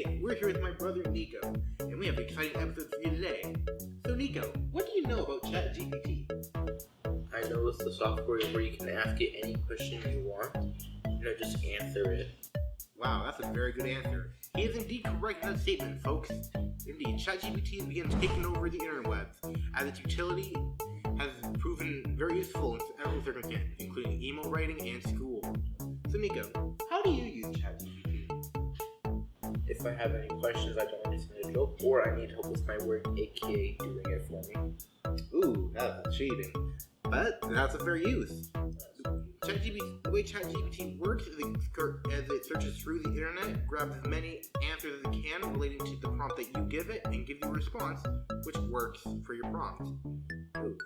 Today, we're here with my brother Nico, and we have an exciting episode for you today. So Nico, what do you know about ChatGPT? I know it's the software where you can ask it any question you want, and it'll just answer it. Wow, that's a very good answer. He is indeed correct in that statement, folks. Indeed, ChatGPT begins taking over the interwebs, as its utility has proven very useful in several circumstances, including email writing and school. So Nico, how do you use ChatGPT? If I have any questions I don't understand a joke, or I need help with my work, aka doing it for me. Ooh, that's cheating. But that's a fair use. The way ChatGPT works is it searches through the internet, grabs as many answers as it can relating to the prompt that you give it, and gives you a response which works for your prompt. Ooh.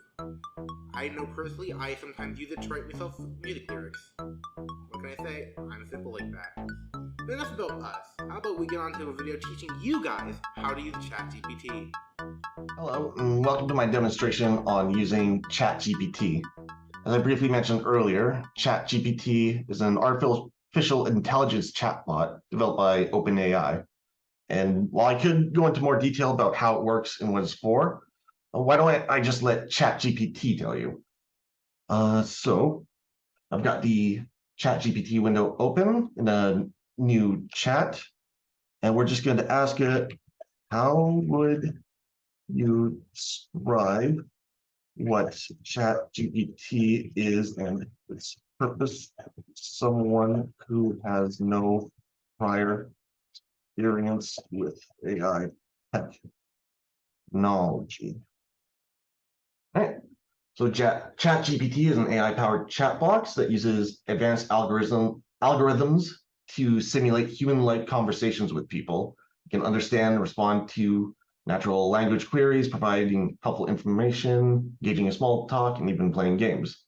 I know personally, I sometimes use it to write myself music lyrics. What can I say? I'm simple like that. But enough about us. How about we get on to a video teaching you guys how to use ChatGPT. Hello, and welcome to my demonstration on using ChatGPT. As I briefly mentioned earlier, ChatGPT is an artificial intelligence chatbot developed by OpenAI. And while I could go into more detail about how it works and what it's for, why don't I just let ChatGPT tell you? So I've got the ChatGPT window open in a new chat, and we're just going to ask it, how would you describe what ChatGPT is and its purpose? Someone who has no prior experience with AI technology. All right. So ChatGPT is an AI-powered chat box that uses advanced algorithms to simulate human-like conversations with people. It can understand and respond to natural language queries, providing helpful information, engaging in small talk, and even playing games.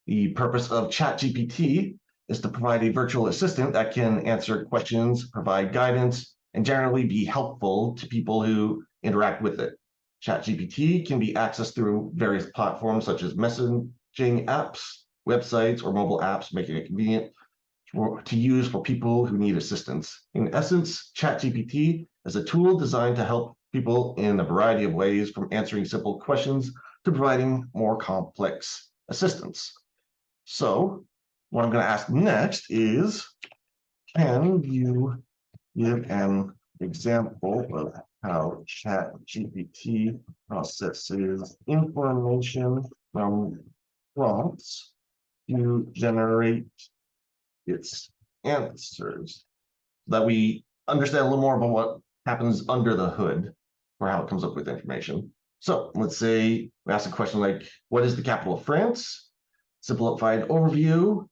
The purpose of ChatGPT is to provide a virtual assistant that can answer questions, provide guidance, and generally be helpful to people who interact with it. ChatGPT can be accessed through various platforms such as messaging apps, websites, or mobile apps, making it convenient to use for people who need assistance. In essence, ChatGPT is a tool designed to help people in a variety of ways, from answering simple questions to providing more complex assistance. So what I'm going to ask next is, can you give an example of how ChatGPT processes information from prompts to generate its answers, so that we understand a little more about what happens under the hood or how it comes up with information. So let's say we ask a question like, what is the capital of France? Simplified overview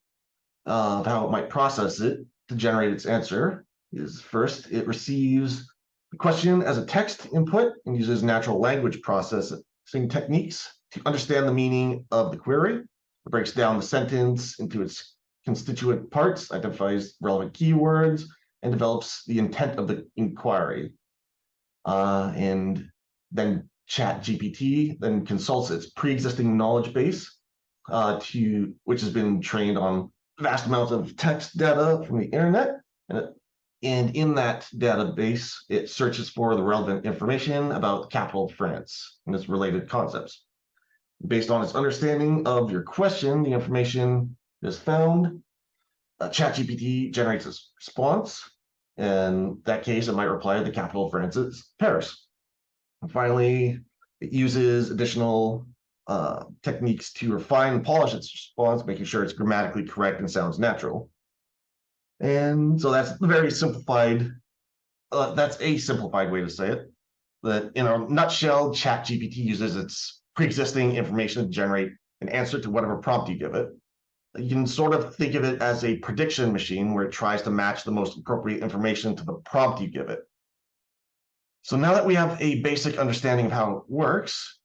of how it might process it to generate its answer is, first, it receives the question as a text input and uses natural language processing techniques to understand the meaning of the query. It breaks down the sentence into its constituent parts, identifies relevant keywords, and develops the intent of the inquiry. And then ChatGPT then consults its pre-existing knowledge base, which has been trained on vast amounts of text data from the internet. And in that database, it searches for the relevant information about the capital of France and its related concepts. Based on its understanding of your question, the information is found. ChatGPT generates a response. In that case, it might reply the capital of France is Paris. And finally, it uses additional techniques to refine and polish its response, making sure it's grammatically correct and sounds natural. And so that's very simplified. That's a simplified way to say it. That in a nutshell, ChatGPT uses its pre-existing information to generate an answer to whatever prompt you give it. You can sort of think of it as a prediction machine where it tries to match the most appropriate information to the prompt you give it. So now that we have a basic understanding of how it works,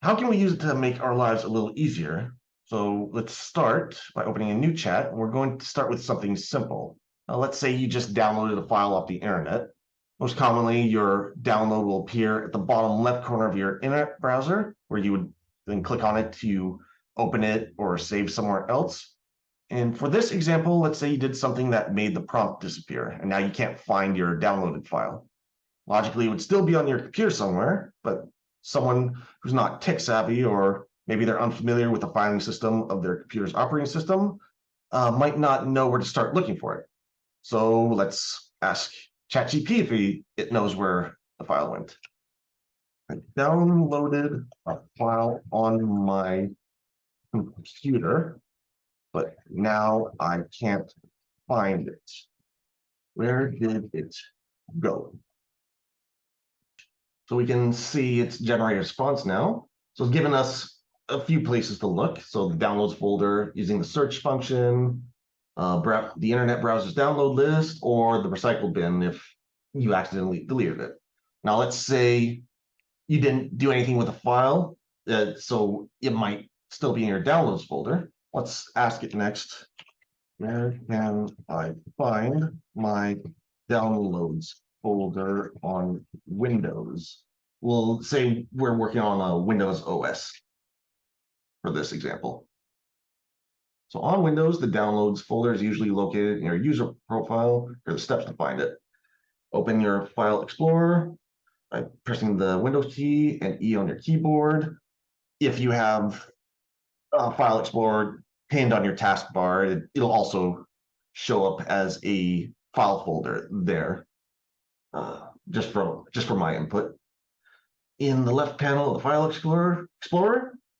how can we use it to make our lives a little easier? So let's start by opening a new chat, and we're going to start with something simple. Let's say you just downloaded a file off the internet. Most commonly, your download will appear at the bottom left corner of your internet browser, where you would then click on it to open it or save somewhere else. And for this example, let's say you did something that made the prompt disappear, and now you can't find your downloaded file. Logically, it would still be on your computer somewhere, but someone who's not tech savvy, or maybe they're unfamiliar with the filing system of their computer's operating system, might not know where to start looking for it. So let's ask ChatGPT if it knows where the file went. I downloaded a file on my computer, but now I can't find it. Where did it go? So we can see it's generated a response now. So it's given us a few places to look. So the downloads folder using the search function, the internet browser's download list, or the recycle bin if you accidentally deleted it. Now let's say you didn't do anything with the file, so it might still be in your downloads folder. Let's ask it next. Where can I find my downloads folder on Windows? We'll say we're working on a Windows OS for this example. So on Windows, the downloads folder is usually located in your user profile. Here are the steps to find it. Open your File Explorer by pressing the Windows key and E on your keyboard. If you have File Explorer pinned on your taskbar, it'll also show up as a file folder there, just for my input. In the left panel of the File Explorer,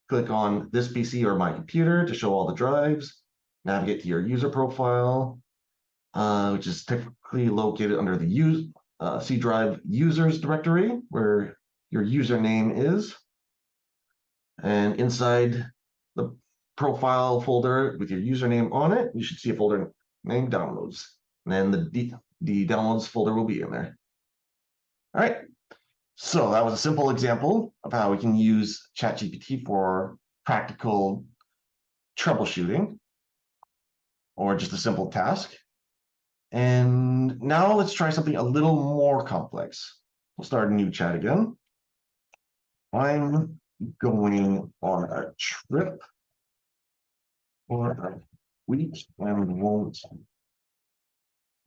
click on this PC or my computer to show all the drives. Navigate to your user profile, which is typically located under the C drive users directory, where your username is. And inside the profile folder with your username on it, you should see a folder named downloads. And then the downloads folder will be in there. All right. So that was a simple example of how we can use ChatGPT for practical troubleshooting or just a simple task. And now let's try something a little more complex. We'll start a new chat again. I'm going on a trip for a week and won't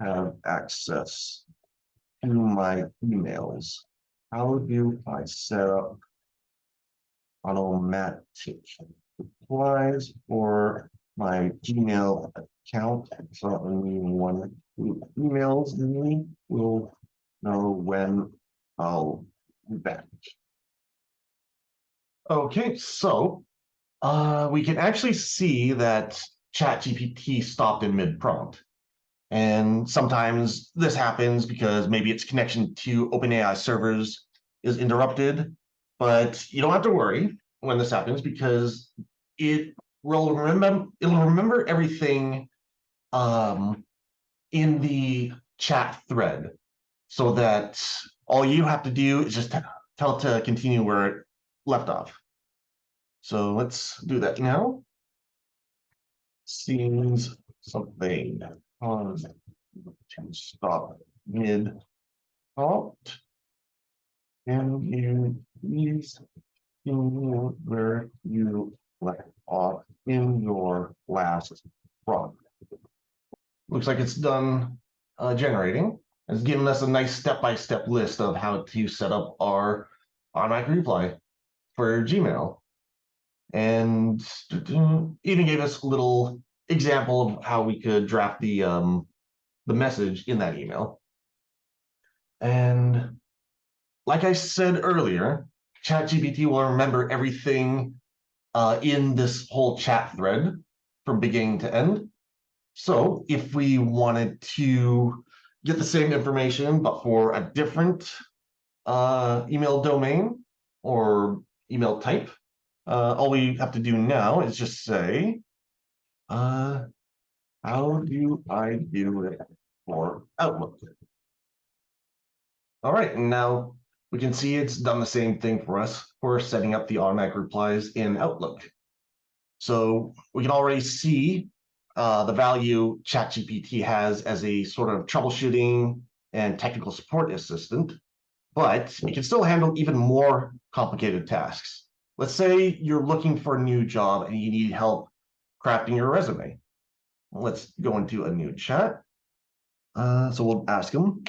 have access to my emails. How do I set up automatic replies for my Gmail account so anyone who emails me will know when I'll be back? Okay, so we can actually see that ChatGPT stopped in mid-prompt. And sometimes this happens because maybe its connection to OpenAI servers is interrupted, but you don't have to worry when this happens because it'll remember everything in the chat thread, so that all you have to do is just tell it to continue where it left off. So let's do that now. Seems something to stop mid-prompt. Can you please continue where you left off in your last prompt? Looks like it's done generating. It's given us a nice step-by-step list of how to set up our automatic reply for Gmail. And even gave us a little example of how we could draft the message in that email. And like I said earlier, ChatGPT will remember everything in this whole chat thread from beginning to end. So if we wanted to get the same information, but for a different email domain or email type, all we have to do now is just say, how do I do it for Outlook? All right, and now we can see it's done the same thing for us for setting up the automatic replies in Outlook. So we can already see the value ChatGPT has as a sort of troubleshooting and technical support assistant, but it can still handle even more complicated tasks. Let's say you're looking for a new job and you need help crafting your resume. let's go into a new chat. So we'll ask him,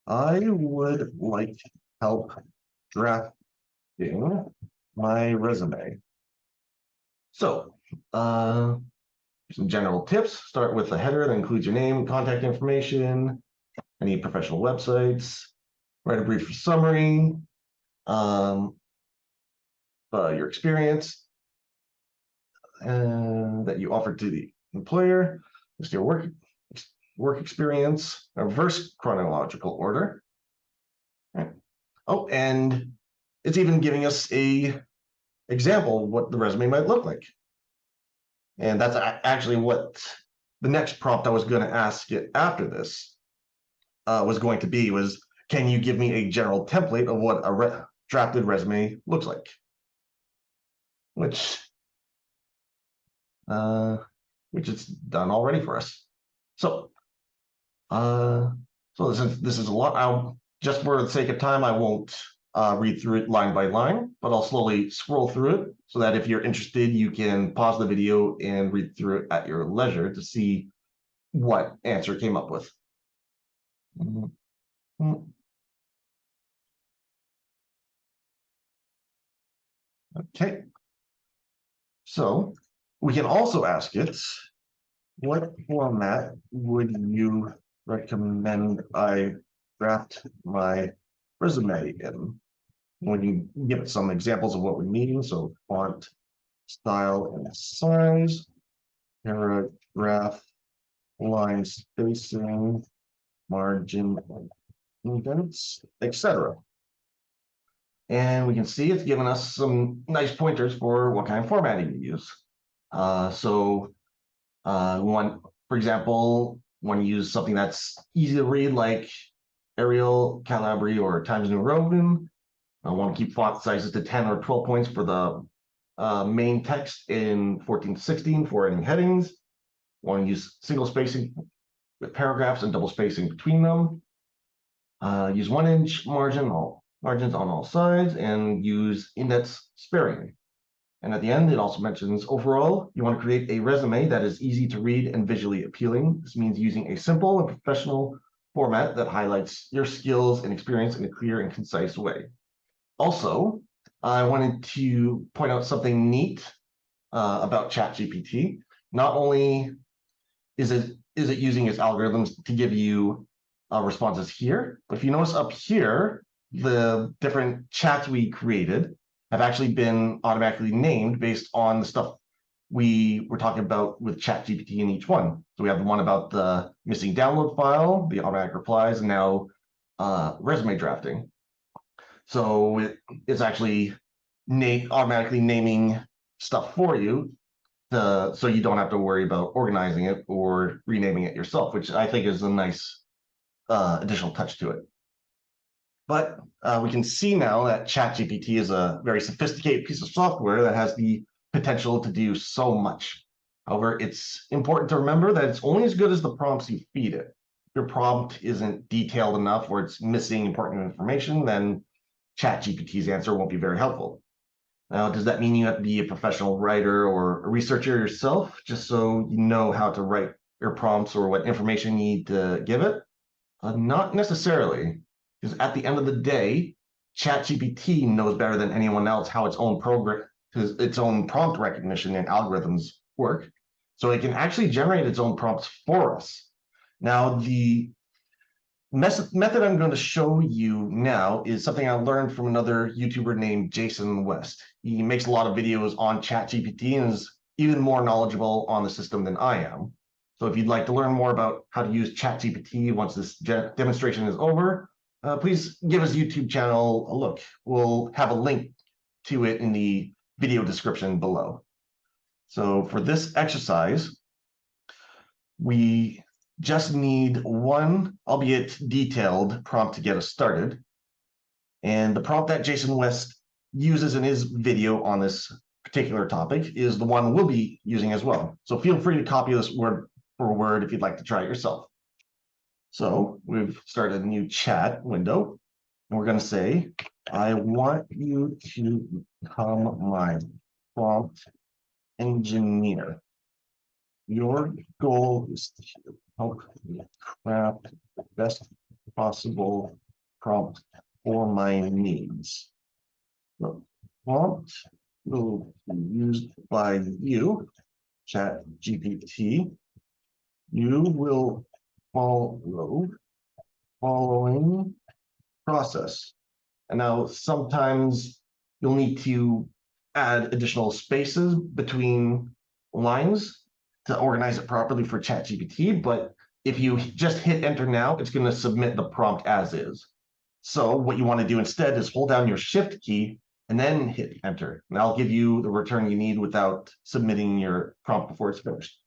I would like help drafting my resume. So, some general tips. Start with a header that includes your name, contact information, any professional websites. Write a brief summary, your experience that you offered to the employer, just your work experience, reverse chronological order. Right. Oh, and it's even giving us a example of what the resume might look like. And that's actually what the next prompt I was going to ask it after this was going to be was, can you give me a general template of what a drafted resume looks like? Which it's done already for us. So, this is a lot. Just for the sake of time, I won't read through it line by line, but I'll slowly scroll through it so that if you're interested, you can pause the video and read through it at your leisure to see what answer came up with. Okay. So we can also ask it, what format would you recommend I draft my resume in? When you give it some examples of what we mean, so font, style, and size, paragraph, line spacing, margin, indents, etc. And we can see it's given us some nice pointers for what kind of formatting to use. For example, want to use something that's easy to read like Arial, Calibri, or Times New Roman. I want to keep font sizes to 10 or 12 points for the main text in 14 to 16 for any headings. Want to use single spacing with paragraphs and double spacing between them. Use 1-inch margins on all sides, and use indents sparingly. And at the end, it also mentions overall, you want to create a resume that is easy to read and visually appealing. This means using a simple and professional format that highlights your skills and experience in a clear and concise way. Also, I wanted to point out something neat about ChatGPT. Not only is it using its algorithms to give you responses here, but if you notice up here, the different chats we created have actually been automatically named based on the stuff we were talking about with ChatGPT in each one. So we have the one about the missing download file, the automatic replies, and now resume drafting. So it's actually automatically naming stuff for you, so you don't have to worry about organizing it or renaming it yourself, which I think is a nice additional touch to it. But we can see now that ChatGPT is a very sophisticated piece of software that has the potential to do so much. However, it's important to remember that it's only as good as the prompts you feed it. If your prompt isn't detailed enough or it's missing important information, then ChatGPT's answer won't be very helpful. Now, does that mean you have to be a professional writer or a researcher yourself, just so you know how to write your prompts or what information you need to give it? Not necessarily. Because at the end of the day, ChatGPT knows better than anyone else how its own prompt recognition and algorithms work. So it can actually generate its own prompts for us. Now, the method I'm going to show you now is something I learned from another YouTuber named Jason West. He makes a lot of videos on ChatGPT and is even more knowledgeable on the system than I am. So if you'd like to learn more about how to use ChatGPT once this demonstration is over, please give his YouTube channel a look. We'll have a link to it in the video description below. So for this exercise, we just need one, albeit detailed, prompt to get us started. And the prompt that Jason West uses in his video on this particular topic is the one we'll be using as well. So feel free to copy this word for word if you'd like to try it yourself. So we've started a new chat window, and we're going to say, I want you to become my prompt engineer. your goal is to help me craft the best possible prompt for my needs. The prompt will be used by you, Chat GPT. You will follow following process. And now sometimes you'll need to add additional spaces between lines to organize it properly for ChatGPT. But if you just hit enter now, it's going to submit the prompt as is. So what you want to do instead is hold down your shift key and then hit enter. And that'll give you the return you need without submitting your prompt before it's finished.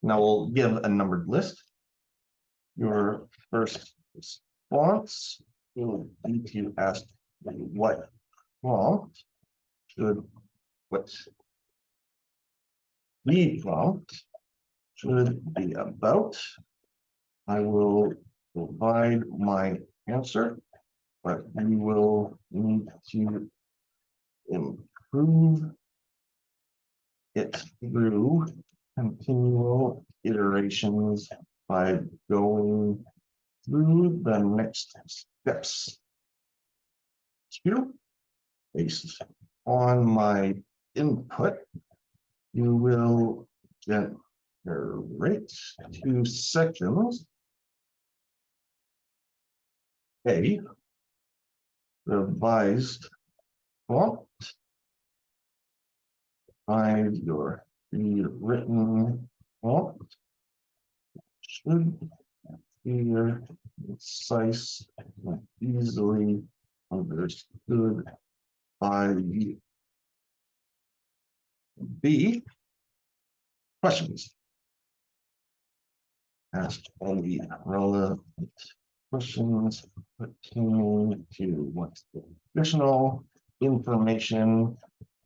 Now we'll give a numbered list. Your first response will be to ask what prompt should what the prompt should be about. I will provide my answer, but we will need to improve it through continual iterations by going through the next steps. Two, based on my input, you will generate 2 sections. A revised prompt by your rewritten prompt should be concise and easily understood by you. B, questions. Ask only relevant questions pertaining to what additional information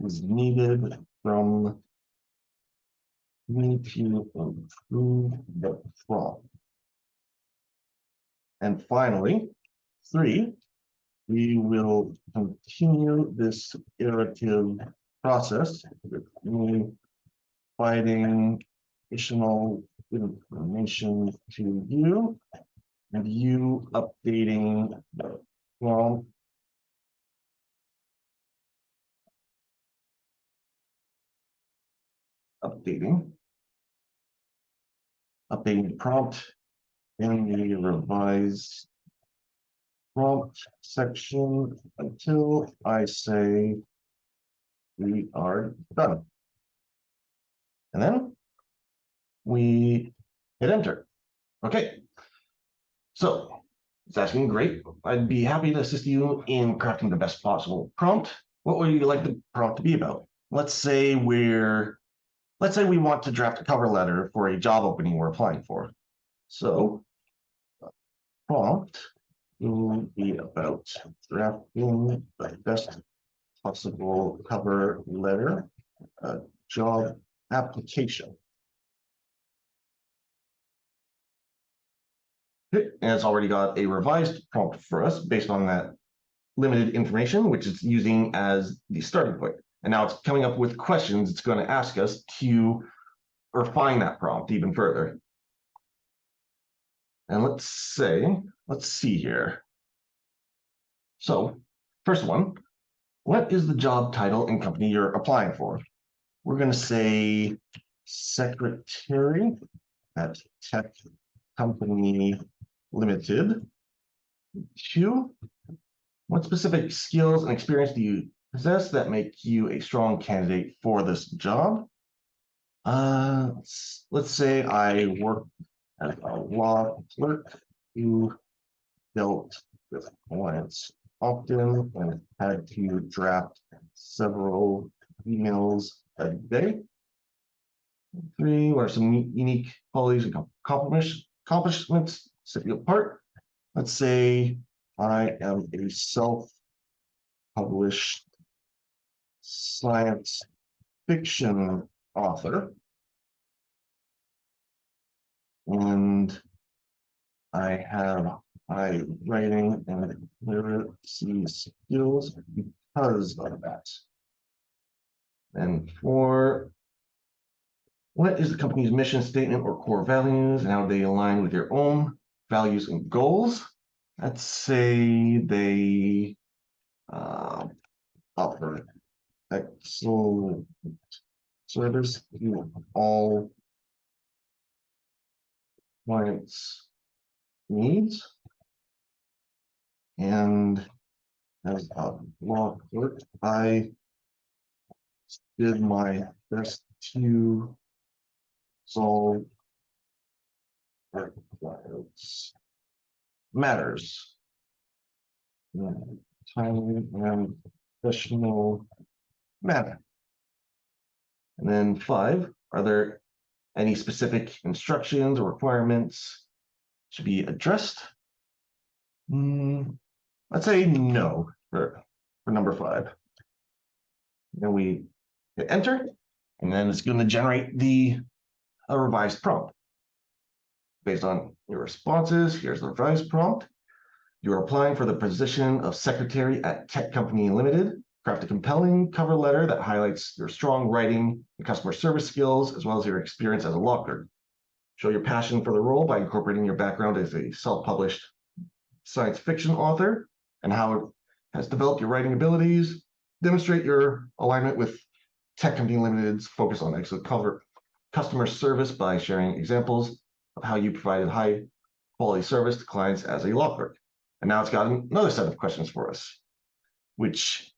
is needed from me to improve the prompt. And finally, 3, we will continue this iterative process with me providing additional information to you and you updating the prompt updating the prompt in the revised prompt section until I say we are done. And then we hit enter. Okay. So it's asking, great. I'd be happy to assist you in crafting the best possible prompt. What would you like the prompt to be about? Let's say we want to draft a cover letter for a job opening we're applying for. So prompt will be about drafting the best possible cover letter, job application. And it's already got a revised prompt for us based on that limited information, which it's using as the starting point. And now it's coming up with questions it's going to ask us to refine that prompt even further. And let's see here. So first one, what is the job title and company you're applying for? We're going to say secretary at Tech Company Limited. 2, what specific skills and experience do you possess that make you a strong candidate for this job? Let's say I work as a law clerk who dealt with clients often and had to draft several emails a day. 3, what are some unique qualities and accomplishments set you apart? Let's say I am a self-published science fiction author, and I have high writing and literacy skills because of that. And 4, What is the company's mission statement or core values, and how do they align with your own values and goals? Let's say they offer excellent service to all clients' needs. And as a law clerk, I did my best to solve our clients' matters in a timely and professional manner. And then 5, are there any specific instructions or requirements to be addressed? Let's say no for number 5. Then we hit enter, and then it's going to generate a revised prompt. Based on your responses, here's the revised prompt. You're applying for the position of secretary at Tech Company Limited. Craft a compelling cover letter that highlights your strong writing and customer service skills, as well as your experience as a law clerk. Show your passion for the role by incorporating your background as a self-published science fiction author and how it has developed your writing abilities. Demonstrate your alignment with Tech Company Limited's focus on excellent customer service by sharing examples of how you provided high quality service to clients as a law clerk. And now it's got another set of questions for us, which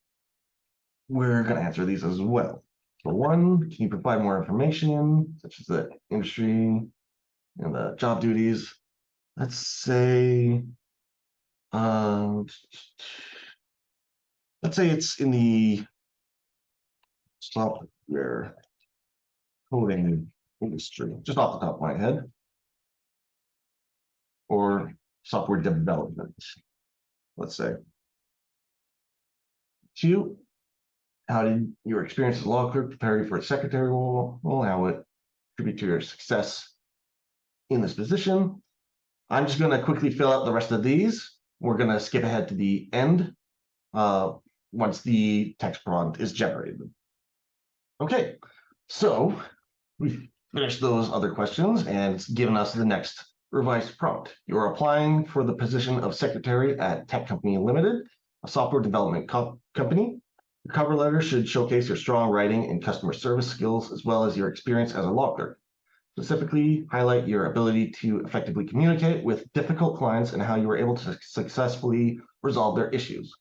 we're going to answer these as well. For 1, can you provide more information, such as the industry and the job duties? Let's say, it's in the software coding industry, just off the top of my head, or software development, let's say. 2, how did your experience as a law clerk prepare you for a secretary role? How it contribute to your success in this position? I'm just going to quickly fill out the rest of these. We're going to skip ahead to the end once the text prompt is generated. Okay, so we've finished those other questions, and it's given us the next revised prompt. You're applying for the position of secretary at Tech Company Limited, a software development company. Your cover letter should showcase your strong writing and customer service skills, as well as your experience as a law clerk. Specifically, highlight your ability to effectively communicate with difficult clients and how you were able to successfully resolve their issues.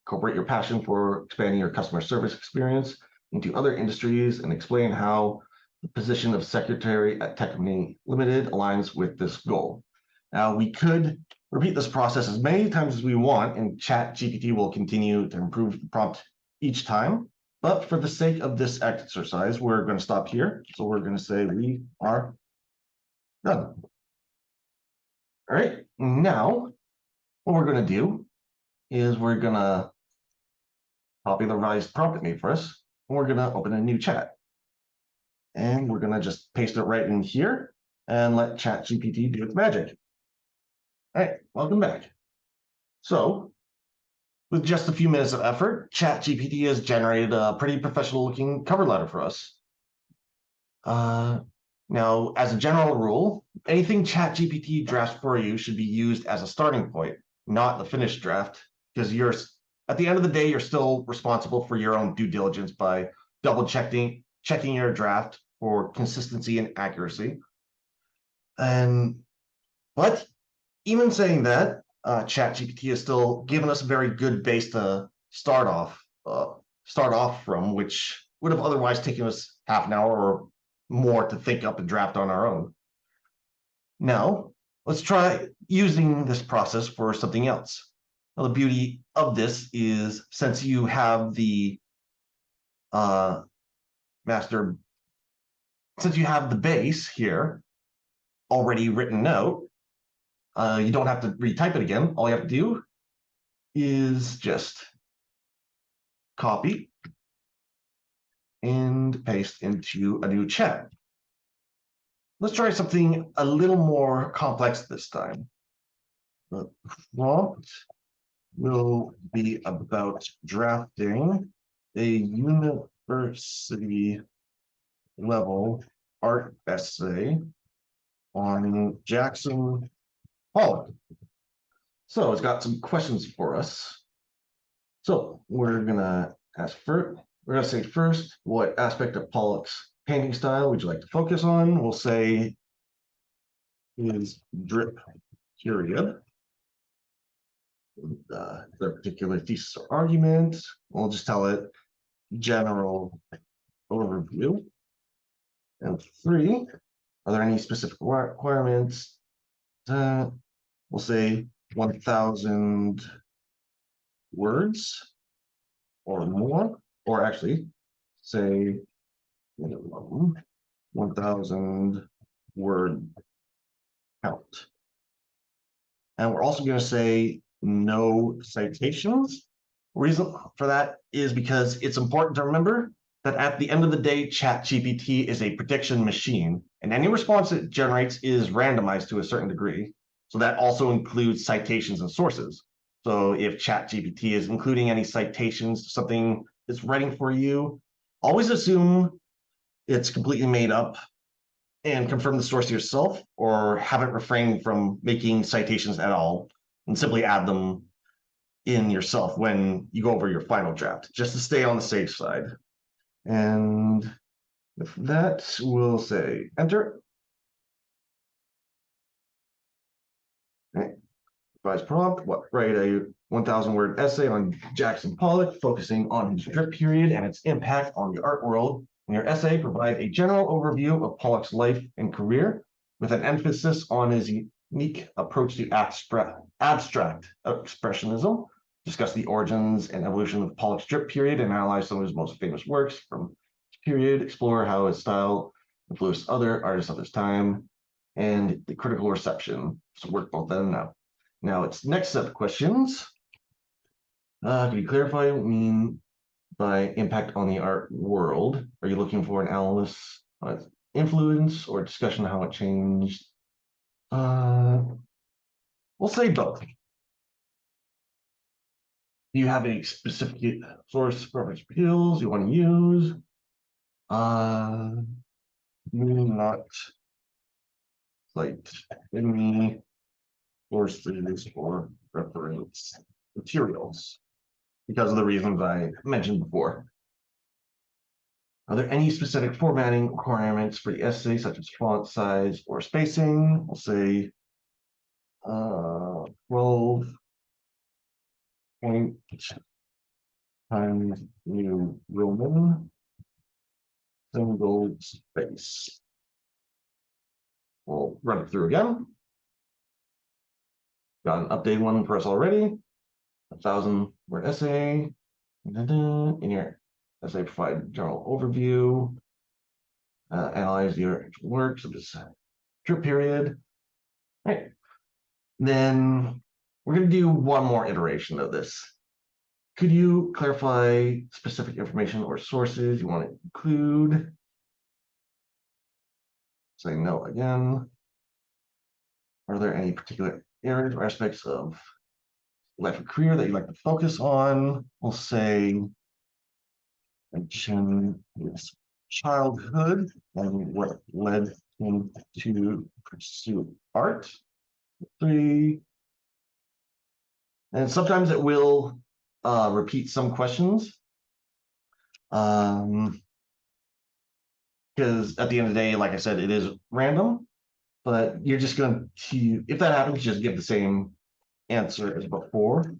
Incorporate your passion for expanding your customer service experience into other industries and explain how the position of secretary at Tech Company Limited aligns with this goal. Now, we could repeat this process as many times as we want, and ChatGPT will continue to improve the prompt each time. But for the sake of this exercise, we're going to stop here. So we're going to say we are done. All right, now what we're going to do is we're going to copy the revised prompt it made for us, and we're going to open a new chat. And we're going to just paste it right in here and let ChatGPT do its magic. All right, welcome back. So, with just a few minutes of effort, ChatGPT has generated a pretty professional-looking cover letter for us. Now, as a general rule, anything ChatGPT drafts for you should be used as a starting point, not the finished draft, because at the end of the day, you're still responsible for your own due diligence by checking your draft for consistency and accuracy. But even saying that, ChatGPT has still given us a very good base to start off from, which would have otherwise taken us half an hour or more to think up and draft on our own. Now, let's try using this process for something else. Now, the beauty of this is, since you have the base here already written out, you don't have to retype it again. All you have to do is just copy and paste into a new chat. Let's try something a little more complex this time. The prompt will be about drafting a university level art essay on Jackson Pollock. So it's got some questions for us. So we're gonna ask first. We're gonna say first, what aspect of Pollock's painting style would you like to focus on? We'll say his drip period. Their particular thesis or argument. We'll just tell it general overview. And 3, are there any specific requirements? We'll say 1,000 words or more, or actually say 1,000 word count. And we're also going to say no citations. Reason for that is because it's important to remember that at the end of the day, ChatGPT is a prediction machine, and any response it generates is randomized to a certain degree. So that also includes citations and sources. So if ChatGPT is including any citations to something it's writing for you, always assume it's completely made up and confirm the source yourself, or have it refrain from making citations at all and simply add them in yourself when you go over your final draft, just to stay on the safe side. And with that, we'll say enter. Okay. Advice prompt, write a 1,000-word essay on Jackson Pollock, focusing on his drip period and its impact on the art world. In your essay, provide a general overview of Pollock's life and career, with an emphasis on his unique approach to abstract expressionism. Discuss the origins and evolution of Pollock's drip period and analyze some of his most famous works from this period. Explore how his style influenced other artists of his time and the critical reception. So work both then and now. Now it's next set of questions. Can you clarify what you mean by impact on the art world? Are you looking for an analysis on its influence or discussion of how it changed? We'll say both. Do you have any specific source reference appeals you want to use? Not like any sources or reference materials, because of the reasons I mentioned before. Are there any specific formatting requirements for the essay, such as font size or spacing? We'll say 12 point times New Roman single space. We'll run it through again. Got an updated one for us already. 1,000-word essay. In your essay, provide general overview. Analyze your works of this drip period. All right. Then we're going to do one more iteration of this. Could you clarify specific information or sources you want to include? Say no again. Are there any particular areas or aspects of life and career that you'd like to focus on? We'll say mention his childhood and what led him to pursue art. 3. And sometimes it will repeat some questions. Because at the end of the day, like I said, it is random, but you're just going to, if that happens, just give the same answer as before.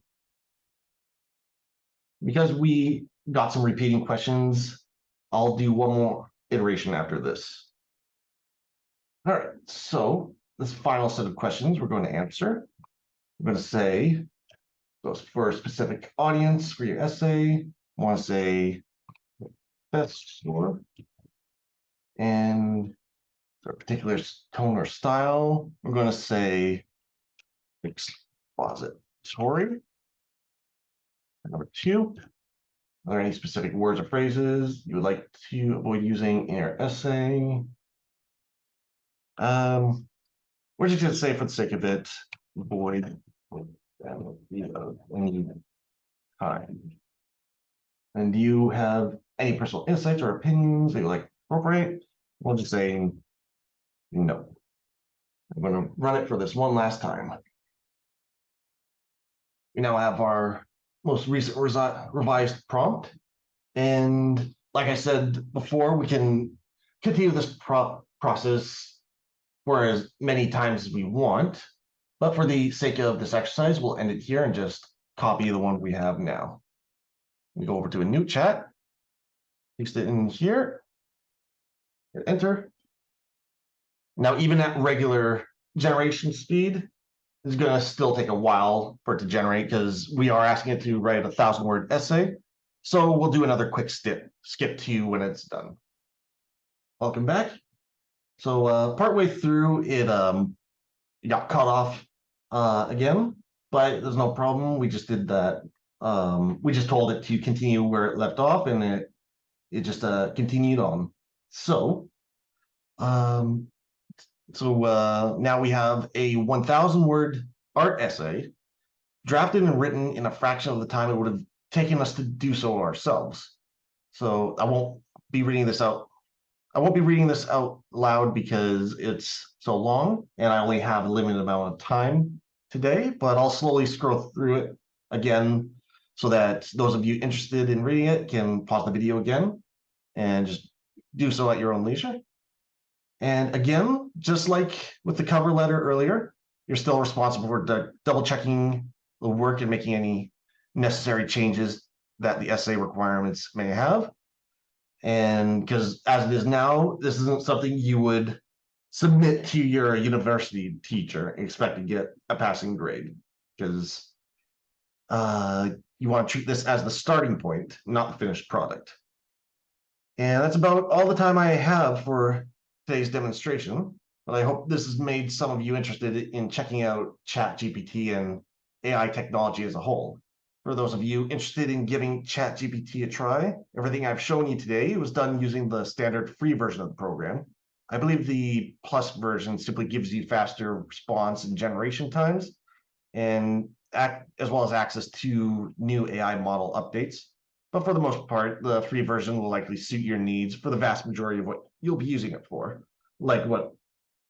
Because we got some repeating questions, I'll do one more iteration after this. All right, so this final set of questions we're going to answer. We're going to say, goes for a specific audience for your essay. I want to say best score. And for a particular tone or style, we're going to say expository. Number 2, are there any specific words or phrases you would like to avoid using in your essay? We're just going to say, for the sake of it, avoid any kind. And do you have any personal insights or opinions that you like to incorporate? We'll just say no. I'm going to run it for this one last time. We now have our most recent revised prompt. And like I said before, we can continue this process for as many times as we want. But for the sake of this exercise, we'll end it here and just copy the one we have now. We go over to a new chat, paste it in here, hit enter. Now, even at regular generation speed, it's going to still take a while for it to generate because we are asking it to write a 1,000-word essay. So we'll do another quick skip to when it's done. Welcome back. So partway through, it got cut off again, but there's no problem. We just did that. We just told it to continue where it left off, and it just continued on. So now we have a 1,000-word art essay drafted and written in a fraction of the time it would have taken us to do so ourselves. So I won't be reading this out. I won't be reading this out loud because it's so long and I only have a limited amount of time today, but I'll slowly scroll through it again so that those of you interested in reading it can pause the video again and just do so at your own leisure. And again, just like with the cover letter earlier, you're still responsible for double checking the work and making any necessary changes that the essay requirements may have. And because as it is now, this isn't something you would submit to your university teacher and expect to get a passing grade, because you want to treat this as the starting point, not the finished product. And that's about all the time I have for today's demonstration, but I hope this has made some of you interested in checking out ChatGPT and AI technology as a whole. For those of you interested in giving ChatGPT a try, everything I've shown you today was done using the standard free version of the program. I believe the plus version simply gives you faster response and generation times, and as well as access to new AI model updates. But for the most part, the free version will likely suit your needs for the vast majority of what you'll be using it for, like what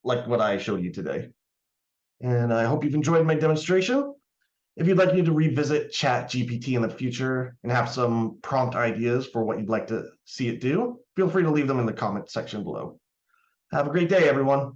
I showed you today. And I hope you've enjoyed my demonstration. If you'd like me to revisit ChatGPT in the future and have some prompt ideas for what you'd like to see it do, feel free to leave them in the comment section below. Have a great day, everyone.